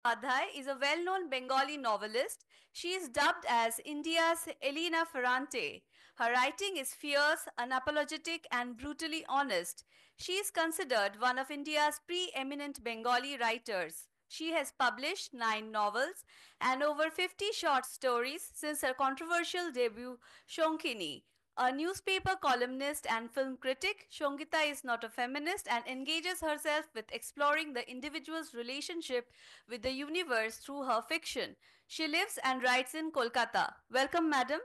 Padhai is a well-known Bengali novelist. She is dubbed as India's Elena Ferrante. Her writing is fierce, unapologetic, and brutally honest. She is considered one of India's preeminent Bengali writers. She has published 9 novels and over 50 short stories since her controversial debut, Shonkini. A newspaper columnist and film critic, Shongita is not a feminist and engages herself with exploring the individual's relationship with the universe through her fiction. She lives and writes in Kolkata. Welcome, madam.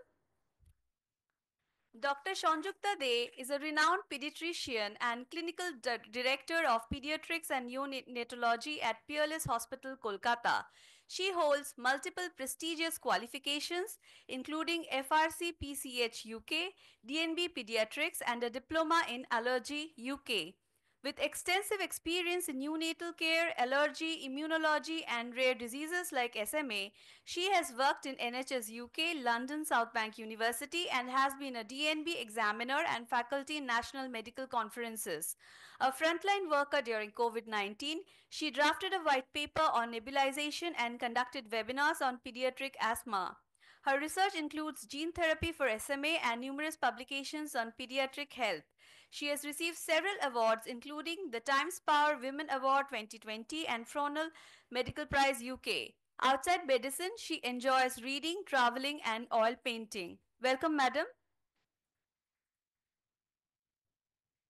Dr. Sanjukta De is a renowned pediatrician and clinical director of pediatrics and neonatology at Peerless Hospital, Kolkata. She holds multiple prestigious qualifications, including FRC PCH UK, DNB Pediatrics, and a diploma in allergy UK. With extensive experience in neonatal care, allergy, immunology, and rare diseases like SMA, she has worked in NHS UK, London South Bank University, and has been a DNB examiner and faculty in national medical conferences. A frontline worker during COVID 19, she drafted a white paper on nebulization and conducted webinars on pediatric asthma. Her research includes gene therapy for SMA and numerous publications on pediatric health. She has received several awards, including the Times Power Women Award 2020 and Fronal Medical Prize UK. Outside medicine, she enjoys reading, traveling, and oil painting. Welcome, madam.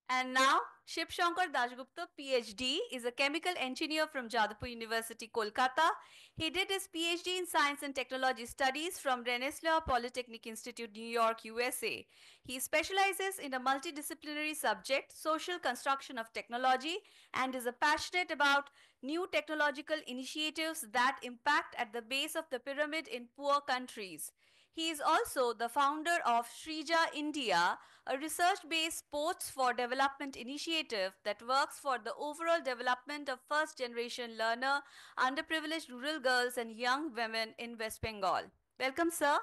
And now, Shiv Shankar Dashgupta, PhD, is a chemical engineer from Jadavpur University, Kolkata. He did his PhD in Science and Technology Studies from Rensselaer Polytechnic Institute, New York, USA. He specializes in a multidisciplinary subject, social construction of technology, and is a passionate about new technological initiatives that impact at the base of the pyramid in poor countries. He is also the founder of Shrija India, a research-based sports for development initiative that works for the overall development of first-generation learner, underprivileged rural girls and young women in West Bengal. Welcome, sir.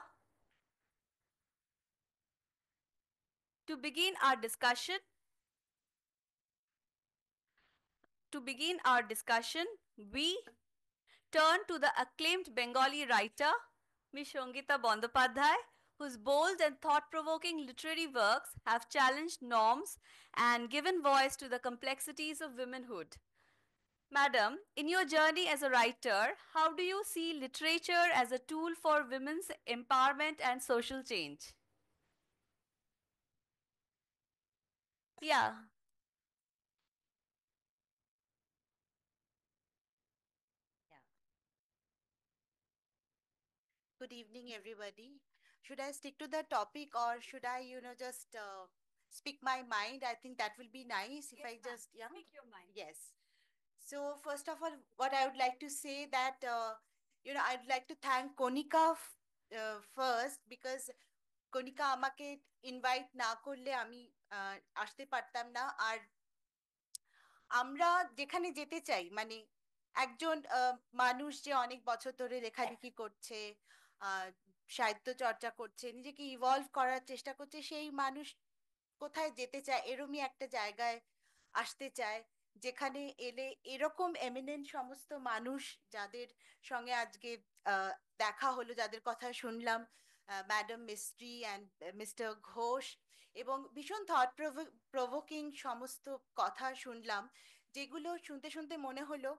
To begin our discussion, we turn to the acclaimed Bengali writer, Ms. Shongita Bandopadhyay, whose bold and thought-provoking literary works have challenged norms and given voice to the complexities of womanhood. Madam, in your journey as a writer, how do you see literature as a tool for women's empowerment and social change? Yeah. Yeah. Good evening, everybody. Should I stick to the topic or should I, just speak my mind? I think that will be nice if Yes, I ma'am. just, yeah. Speak your mind. Yes. So, first of all, what I would like to say that, I'd like to thank Konika first because Konika আমাকে invite না করলে আমি আসতে পারতাম না আর আমরা যেখানে যেতে চাই মানে একজন মানুষ যে অনেক বছর ধরে লেখালেখি করছে আহ, সাহিত্য চর্চা করছে নিজেকে ইভলভ করার চেষ্টা করছে সেই মানুষ কোথায় যেতে চায় এরমই একটা জায়গায় আসতে চায় যেখানে এলে এরকম এমিনেন্ট সমস্ত মানুষ যাদের সঙ্গে আজকে আহ, দেখা হলো যাদের কথা শুনলাম madam mystery and mister Ghosh এবং ভীষণ থট প্রভোকিং সমস্ত কথা শুনলাম যেগুলো শুনতে শুনতে মনে হলো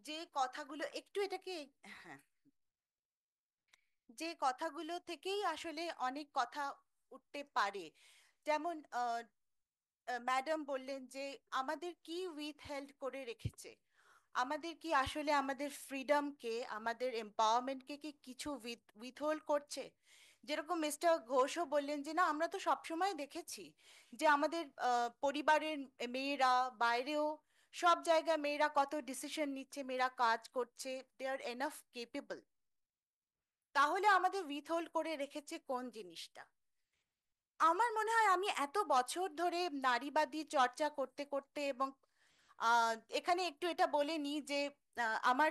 যে কথাগুলো একটু এটাকে হ্যাঁ যে কথাগুলো থেকেই আসলে অনেক কথা উঠতে পারে যেমন ম্যাডাম বললেন যে আমাদের কি উইথ হেল্ড করে রেখেছে আমাদের কি আসলে আমাদের ফ্রিডমকে আমাদের এম্পাওয়ারমেন্টকে কি কিছু উইথহোল্ড করছে যেরকম মিস্টার ঘোষও বললেন যে না আমরা তো সবসময় দেখেছি যে আমাদের পরিবারের মেয়েরা বাইরেও সব জায়গায় মেয়েরা কত ডিসিশন নিচ্ছে মেয়েরা কাজ করছে দে আর এনাফ কেপেবল তাহলে আমাদের উইথহোল্ড করে রেখেছে কোন জিনিসটা আমার মনে হয় আমি এত বছর ধরে নারীবাদী চর্চা করতে করতে এবং এখানে একটু এটা বলে নিই যে আমার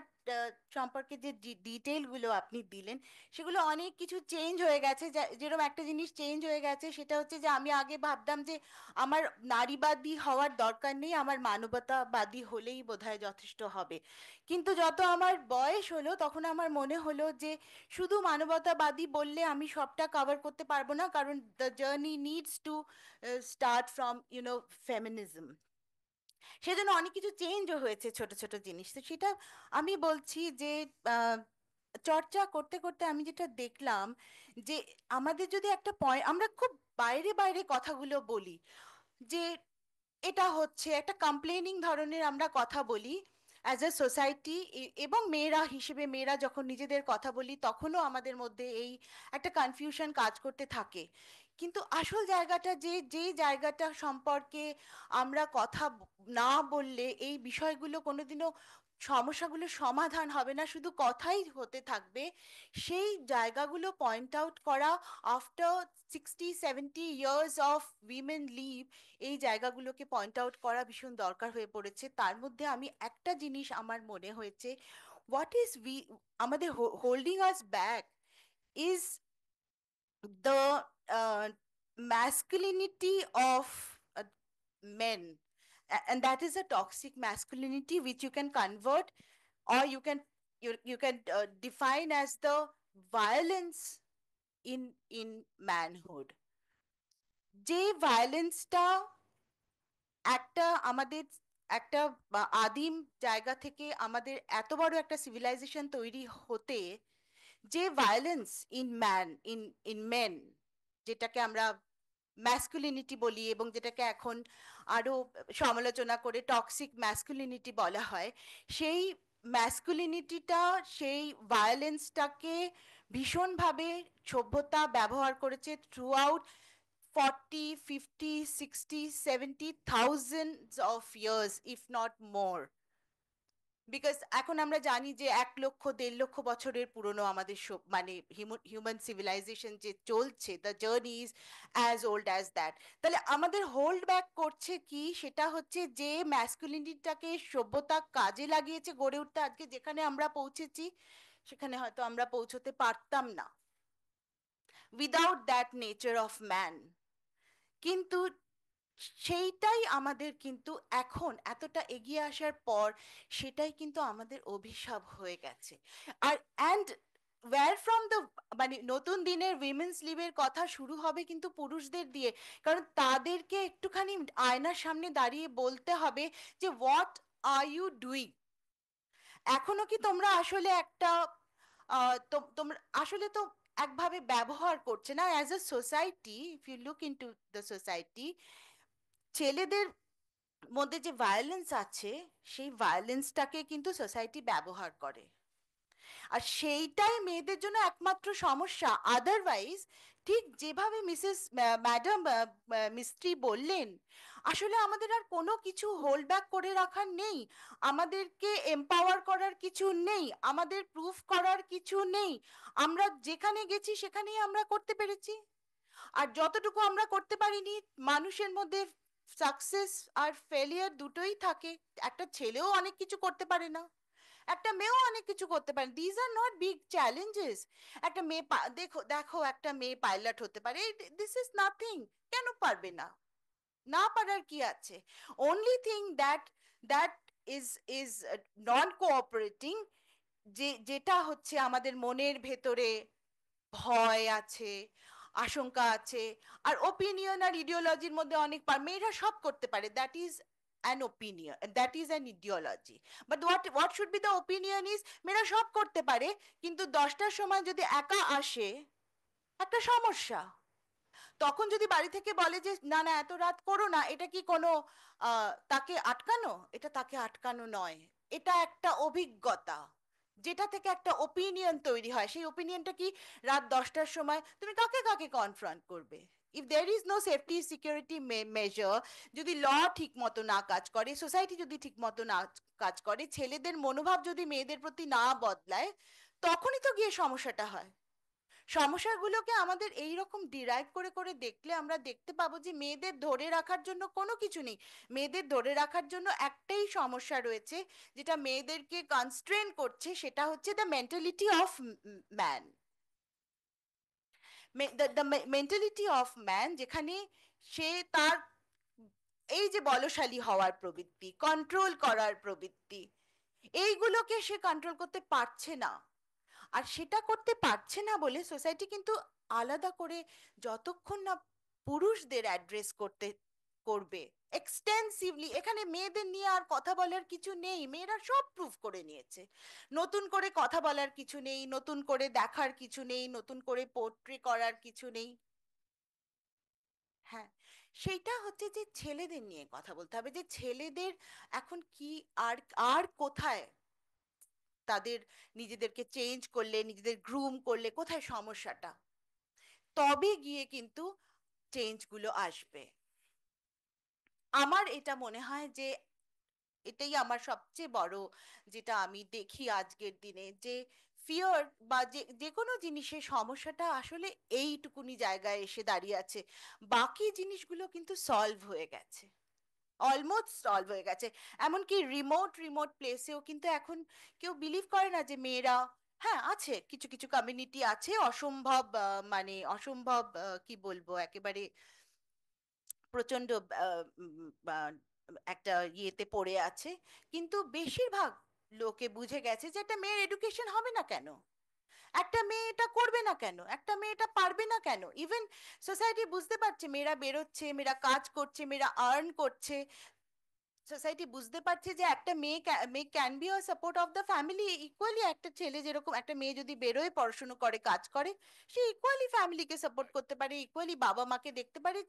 সম্পর্কে যে ডিটেলগুলো আপনি দিলেন সেগুলো অনেক কিছু চেঞ্জ হয়ে গেছে। যেরকম একটা জিনিস চেঞ্জ হয়ে গেছে সেটা হচ্ছে যে আমি আগে ভাবতাম যে আমার নারীবাদী হওয়ার দরকার নেই, আমার মানবতাবাদী হলেই বোধহয় যথেষ্ট হবে। কিন্তু যত আমার বয়স হলো তখন আমার মনে হলো যে শুধু মানবতাবাদী বললে আমি সবটা কভার করতে পারবো না, কারণ the journey needs to start from feminism. সেজন্য অনেক কিছু চেঞ্জও হয়েছে, ছোট ছোট জিনিস। তো সেটা আমি বলছি যে আহ, চর্চা করতে করতে আমি যেটা দেখলাম যে আমাদের যদি একটা পয়েন্ট, আমরা খুব বাইরে বাইরে কথাগুলো বলি যে এটা হচ্ছে একটা কমপ্লেনিং ধরনের আমরা কথা বলি অ্যাজ এ সোসাইটি। এবং মেয়েরা হিসেবে মেয়েরা যখন নিজেদের কথা বলি তখনও আমাদের মধ্যে এই একটা কনফিউশন কাজ করতে থাকে। কিন্তু আসল জায়গাটা যে যেই জায়গাটা সম্পর্কে আমরা কথা না বললে এই বিষয়গুলো কোনোদিনও, সমস্যাগুলো সমাধান হবে না, শুধু কথাই হতে থাকবে। সেই জায়গাগুলো পয়েন্ট আউট করা after 60-70 years of women live, এই জায়গাগুলোকে পয়েন্ট আউট করা ভীষণ দরকার হয়ে পড়েছে। তার মধ্যে আমি একটা জিনিস আমার মনে হয়েছে, হোয়াট ইজ আমাদের holding us back is the masculinity of men. And that is a toxic masculinity which you can convert, or you can define as the violence in manhood. যে ভায়োলেন্সটা একটা আমাদের একটা আদিম জায়গা থেকে আমাদের এত বড় একটা সিভিলাইজেশন তৈরি হতে, যে violence in man, in men, যেটাকে আমরা ম্যাসকুলিনিটি বলি এবং যেটাকে এখন আরো সমালোচনা করে টক্সিক ম্যাসকুলিনিটি বলা হয়, সেই ম্যাসকুলিনিটিটা, সেই ভায়োলেন্সটাকে ভীষণভাবে সভ্যতা ব্যবহার করেছে through out 40, 50, 60, 70 thousands of years, if not more. Because এখন আমরা জানি যে 1 লক্ষ 1.5 লক্ষ বছরের পুরনো আমাদের মানে হিউম্যান সিভিলাইজেশন যে চলছে, the journey is as old as that. তাহলে আমাদের হোল্ড ব্যাক করছে কি, সেটা হচ্ছে যে ম্যাসকুলিনিটিটাকে সভ্যতা কাজে লাগিয়েছে গড়ে উঠতে আজকে যেখানে আমরা পৌঁছেছি, সেখানে হয়তো আমরা পৌঁছতে পারতাম না without that nature of man. কিন্তু সেইটাই আমাদের কিন্তু এখন এতটা এগিয়ে আসার পর সেটাই কিন্তু আমাদের অভিশাপ হয়ে গেছে। আর অ্যান্ড ওয়্যার ফ্রম দ্য, মানে নতুন দিনের উইমেন্স লিভের কথা শুরু হবে কিন্তু পুরুষদের দিয়ে। কারণ তাদেরকে একটুখানি আয়নার সামনে দাঁড়িয়ে বলতে হবে যে হোয়াট আর ইউ ডুইং। এখনো কি তোমরা আসলে একটা তোমরা আসলে তো একভাবে ব্যবহার করছে না as a society. If you look into the society, ছেলেদের মধ্যে যে ভায়োলেন্স আছে সেই ভায়োলেন্সটাকে কিন্তু সোসাইটি ব্যবহার করে, আর সেইটাই মেয়েদের জন্য একমাত্র সমস্যা। আদারওয়াইজ ঠিক যেভাবে ম্যাডাম মিস্ত্রি বললেন, আসলে আমাদের আর কোনো কিছু হোল্ড ব্যাক করে রাখার নেই, আমাদেরকে এম্পাওয়ার করার কিছু নেই, আমাদের প্রুফ করার কিছু নেই। আমরা যেখানে গেছি সেখানেই আমরা করতে পেরেছি। আর যতটুকু আমরা করতে পারিনি, মানুষের মধ্যে সাকসেস আর ফেলিয়ার দুটোই থাকে। একটা ছেলেও অনেক কিছু করতে পারে না, একটা মেয়েও অনেক কিছু করতে পারে। These are not big challenges. একটা মেয়ে দেখো দেখো একটা মেয়ে পাইলট হতে পারে, দিস ইজ নাথিং। কেন পারবে না? না পারার কি আছে? Only thing that that is is non cooperating, যেটা হচ্ছে আমাদের মনের ভেতরে ভয় আছে, আশঙ্কা আছে, আর ওপিনিয়ন আর ইডিওলজির মধ্যে অনেক মেয়েরা সব করতে পারে, that is an opinion, that is an ideology. But what should be the opinion is, মেয়েরা সব করতে পারে কিন্তু 10টার সময় যদি একা আসে একটা সমস্যা, তখন যদি বাড়ি থেকে বলে যে না না এত রাত করো না, এটা কি কোনো তাকে আটকানো? এটা তাকে আটকানো নয়, এটা একটা অভিজ্ঞতা যেটা থেকে একটা ওপিনিয়ন তৈরি হয়। সেই ওপিনিয়নটা কি, রাত 10টার সময় তুমি কাকে কাকে কনফ্রন্ট করবে? If there is no safety security measure, যদি ল ঠিক মতো না কাজ করে, সোসাইটি যদি ঠিক মতো না কাজ করে, ছেলেদের মনোভাব যদি মেয়েদের প্রতি না বদলায়, তখনই তো গিয়ে সমস্যাটা হয়। সমস্যাগুলোকে আমাদের এই রকম ডিরাইভ করে করে দেখলে আমরা দেখতে পাবো যে মেয়েদের ধরে রাখার জন্য কোনো কিছু নেই। মেয়েদের ধরে রাখার জন্য একটাই সমস্যা রয়েছে, যেটা মেয়েদেরকে কনস্ট্রেন করছে, সেটা হচ্ছে the mentality of man. The mentality of man, যেখানে সে তার এই যে বলশালী হওয়ার প্রবৃত্তি, কন্ট্রোল করার প্রবৃত্তি, এইগুলোকে সে কন্ট্রোল করতে পারছে না। আর সেটা করতে পারছে না বলে সোসাইটি কিন্তু আলাদা করে, যতক্ষণ না পুরুষদের অ্যাড্রেস করবে এক্সটেন্সিভলি, এখানে মেয়েদের নিয়ে আর কথা বলার কিছু নেই, মেয়েরা সব প্রুভ করে নিয়েছে। নতুন করে কথা বলার কিছু নেই, নতুন করে দেখার কিছু নেই, নতুন করে পোট্রি করার কিছু নেই। হ্যাঁ, সেইটা হচ্ছে যে ছেলেদের নিয়ে কথা বলতে হবে, যে ছেলেদের এখন কি, আর আর কোথায় তাদের নিজেদেরকে চেঞ্জ করলে, নিজেদের গ্রুম করলে কোথায় সমস্যাটা, তবে গিয়ে কিন্তু চেঞ্জগুলো আসবে। আমার এটা মনে হয় যে এটাই আমার সবচেয়ে বড়, যেটা আমি দেখি আজকের দিনে, যে ফিয়ার বা যে যে কোনো জিনিসের সমস্যাটা আসলে এইটুকুনি জায়গায় এসে দাঁড়িয়ে আছে, বাকি জিনিসগুলো কিন্তু সলভ হয়ে গেছে, অলমোস্ট সলভ হয়ে গেছে। এমনকি রিমোট রিমোট প্লেসেও কিন্তু এখন কেউ বিলিভ করে না যে মেয়েরা, হ্যাঁ আছে কিছু কিছু কমিউনিটি আছে অসম্ভব, মানে অসম্ভব, কি বলবো, একেবারে প্রচন্ড একটা ইয়েতে পড়ে আছে, কিন্তু বেশিরভাগ লোকে বুঝে গেছে যে একটা মেয়ের এডুকেশন হবে না কেন, একটা মেয়ে এটা করবে না কেন, একটা মেয়ে এটা পারবে না কেন। ইভেন সোসাইটি বুঝতে পারছে মেয়েরা বেরোচ্ছে, মেয়েরা কাজ করছে, মেয়েরা আর্ন করছে, সোসাইটি বুঝতে পারছে যে একটা মেয়ে can be a support of the family equally. একটা ছেলে যেরকম, একটা মেয়ে যদি বেরোয় পড়াশুনো করে কাজ করে, সে ইকুয়ালি ফ্যামিলিকে সাপোর্ট করতে পারে, ইকুয়ালি বাবা মাকে দেখতে পারে,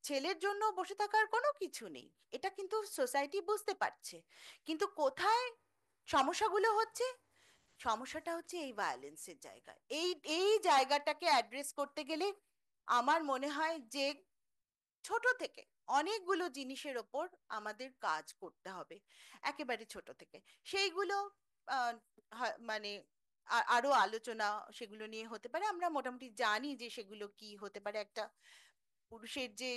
ছেলের জন্য বসে থাকার কোনো কিছু নেই। এটা কিন্তু সোসাইটি বুঝতে পারছে। কিন্তু কোথায় সমস্যাগুলো হচ্ছে, সমস্যাটা হচ্ছে এই ভায়োলেন্সের জায়গায়। এই জায়গাটাকে অ্যাড্রেস করতে গেলে আমার মনে হয় যে ছোট থেকে অনেকগুলো জিনিসের ওপর আমাদের কাজ করতে হবে, একেবারে ছোট থেকে। সেইগুলো আহ, মানে আরো আলোচনা সেগুলো নিয়ে হতে পারে। আমরা মোটামুটি জানি যে সেগুলো কি হতে পারে। একটা পুরুষের যে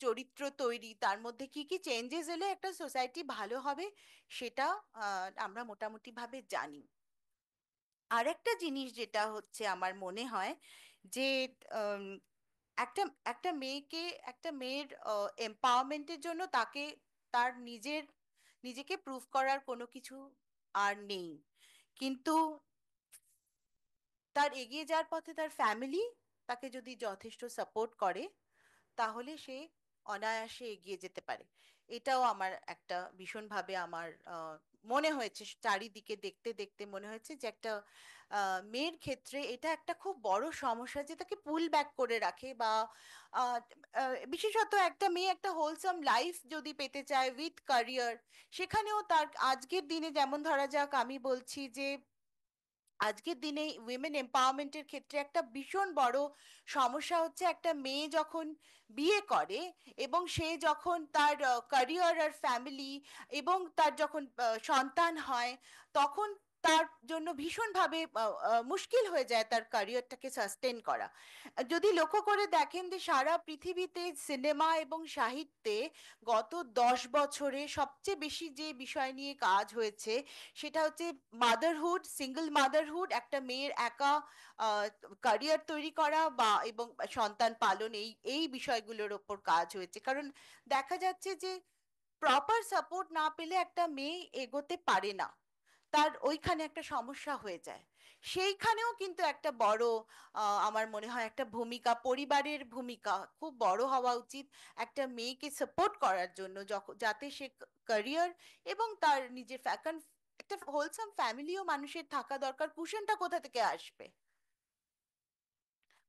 চরিত্র তৈরি, তার মধ্যে কি কি চেঞ্জেস এলে একটা সোসাইটি ভালো হবে, সেটা আমরা মোটামুটি ভাবে জানি। আরেকটা জিনিস যেটা হচ্ছে আমার মনে হয় যে উম, একটা একটা মেয়েকে, একটা মেয়ের এম্পাওয়ারমেন্টের জন্য তাকে তার নিজেকে প্রুভ করার কোনো কিছু আর নেই, কিন্তু তার এগিয়ে যাওয়ার পথে তার ফ্যামিলি তাকে যদি যথেষ্ট সাপোর্ট করে, তাহলে সে অনায়াসে এগিয়ে যেতে পারে। এটাও আমার একটা ভীষণভাবে আমার মনে হয়েছে, চারিদিকে দেখতে দেখতে মনে হয়েছে যে একটা মেয়ের ক্ষেত্রে এটা একটা খুব বড় সমস্যা, যে তাকে পুল ব্যাক করে রাখে। বা আহ, বিশেষত একটা মেয়ে একটা হোলসাম লাইফ যদি পেতে চায় উইথ ক্যারিয়ার, সেখানেও তার আজকের দিনে, যেমন ধরা যাক আমি বলছি যে আজকের দিনে উইমেন এম্পাওয়ারমেন্টের ক্ষেত্রে একটা ভীষণ বড় সমস্যা হচ্ছে, একটা মেয়ে যখন বিয়ে করে এবং সে যখন তার ক্যারিয়ার আর ফ্যামিলি এবং তার যখন সন্তান হয়, তখন তার জন্য ভীষণভাবে মুশকিল হয়ে যায় তার ক্যারিয়ারটাকে সাস্টেন করা। যদি লক্ষ্য করে দেখেন যে সারা পৃথিবীতে সিনেমা এবং সাহিত্যে গত 10 বছরে সবচেয়ে বেশি যে বিষয় নিয়ে কাজ হয়েছে, সেটা হচ্ছে মাদারহুড, সিঙ্গেল মাদারহুড, একটা মেয়ের একা ক্যারিয়ার তৈরি করা বা এবং সন্তান পালন, এই এই বিষয়গুলোর ওপর কাজ হয়েছে। কারণ দেখা যাচ্ছে যে প্রপার সাপোর্ট না পেলে একটা মেয়ে এগোতে পারে না, তার ওইখানে একটা সমস্যা হয়ে যায়। সেইখানেও কিন্তু একটা বড় আমার মনে হয় একটা ভূমিকা, পরিবারের ভূমিকা খুব বড় হওয়া উচিত একটা মেয়েকে সাপোর্ট করার জন্য, যখন যাতে সে ক্যারিয়ার এবং তার নিজের একটা হোলসাম ফ্যামিলিও মানুষের থাকা দরকার। কুশনটা কোথা থেকে আসবে?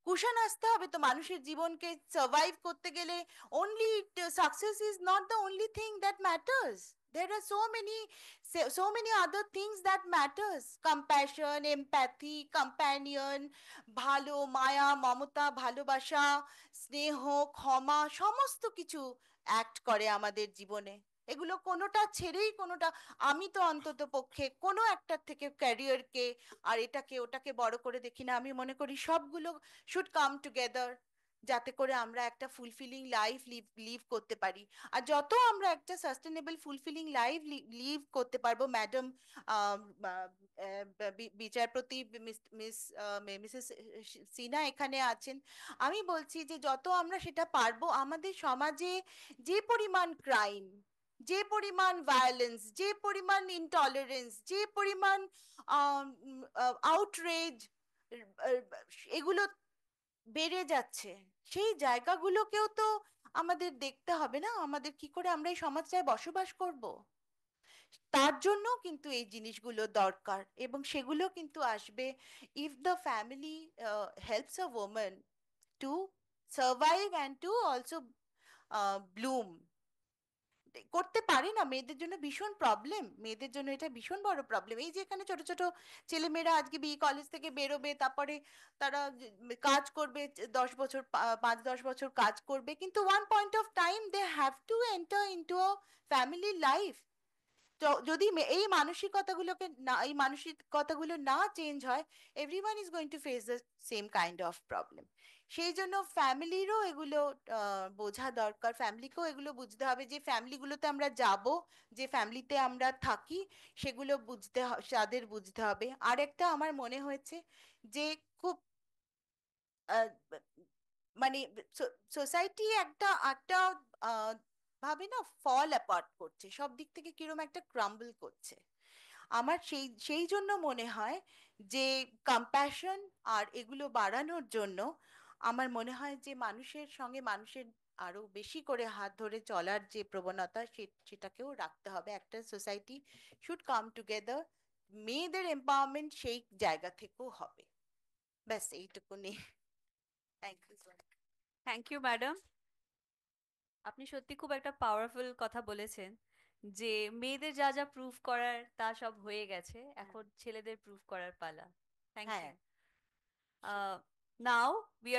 কুশন আসতে হবে তো মানুষের জীবনকে সার্ভাইভ করতে গেলে। Only success is not the only thing that matters, there are so many other things that matters: compassion, empathy, companion, ভালো, মায়া, মমতা, ভালোবাসা, স্নেহ, ক্ষমা, সমস্ত কিছু অ্যাক্ট করে আমাদের জীবনে। এগুলো কোনোটা ছেড়েই কোনোটা, আমি তো অন্তত পক্ষে কোনো একটার থেকে ক্যারিয়ারকে আর এটাকে ওটাকে বড় করে দেখি না। আমি মনে করি সবগুলো শুড কাম টুগেদার, যাতে করে আমরা একটা ফুলফিলিং লাইফ লিভ করতে পারি। আর যত আমরা একটা সাস্টেনেবল ফুলফিলিং লাইফ লিভ করতে পারবো, ম্যাডাম বিচারপতি মিসেস সিনহা এখানে আছেন, আমি বলছি যে যত আমরা সেটা পারবো, আমাদের সমাজে যে পরিমাণ ক্রাইম, যে পরিমাণ ভায়োলেন্স, যে পরিমাণ ইনটলারেন্স, যে পরিমাণ আউটরেজ, এগুলো বেড়ে যাচ্ছে, সেই জায়গাগুলোকেও তো আমাদের দেখতে হবে না? আমাদের কি করে আমরা এই সমাজটায় বসবাস করব? তার জন্য কিন্তু এই জিনিসগুলো দরকার, এবং সেগুলো কিন্তু আসবে if the family helps a woman to survive and to also bloom. করতে পারে না, মেয়েদের জন্য ভীষণ প্রবলেম, মেয়েদের জন্য এটা ভীষণ বড় প্রবলেম। এই যে এখানে ছোট ছোট ছেলেমেয়েরা আজকে বি কলেজ থেকে বেরোবে, তারপরে তারা কাজ করবে, 10 বছর 5-10 বছর কাজ করবে, কিন্তু one point of time they have to enter into a family life. যদি এই মানসিকতাগুলোকে না, এই মানসিকতাগুলো না চেঞ্জ হয়, everyone is going to face the same kind of problem. সেই জন্য ফ্যামিলিরও এগুলো বোঝা দরকার, ফ্যামিলিকেও এগুলো বুঝতে হবে যে ফ্যামিলিগুলোতে আমরা যাব, যে ফ্যামিলিতে আমরা থাকি, সেগুলো তাদের বুঝতে হবে। আর একটা আমার মনে হয়েছে যে খুব আহ, মানে সোসাইটি একটা একটা আহ, ভাবে না ফল অ্যাপার্ট করছে, সব দিক থেকে কিরম একটা ক্রাম্বল করছে। আমার সেই সেই জন্য মনে হয় যে কম্প্যাশন আর এগুলো বাড়ানোর জন্য আমার মনে হয় যে মানুষের সঙ্গে মানুষের আরো বেশি করে হাত ধরে চলার যে প্রবণতা, সেটাকেও রাখতে হবে। একটা সোসাইটি শুড কাম টুগেদার, মেয়েদের এম্পাওয়ারমেন্ট সেই জায়গা থেকেও হবে। ব্যাস এইটুকুনি। Thank you. Thank you madam. আপনি সত্যি খুব একটা পাওয়ারফুল কথা বলেছেন যে মেয়েদের যা যা প্রুফ করার তা সব হয়ে গেছে, এখন ছেলেদের প্রুফ করার পালা। থ্যাংক হ্যাঁ, ইউ। Now we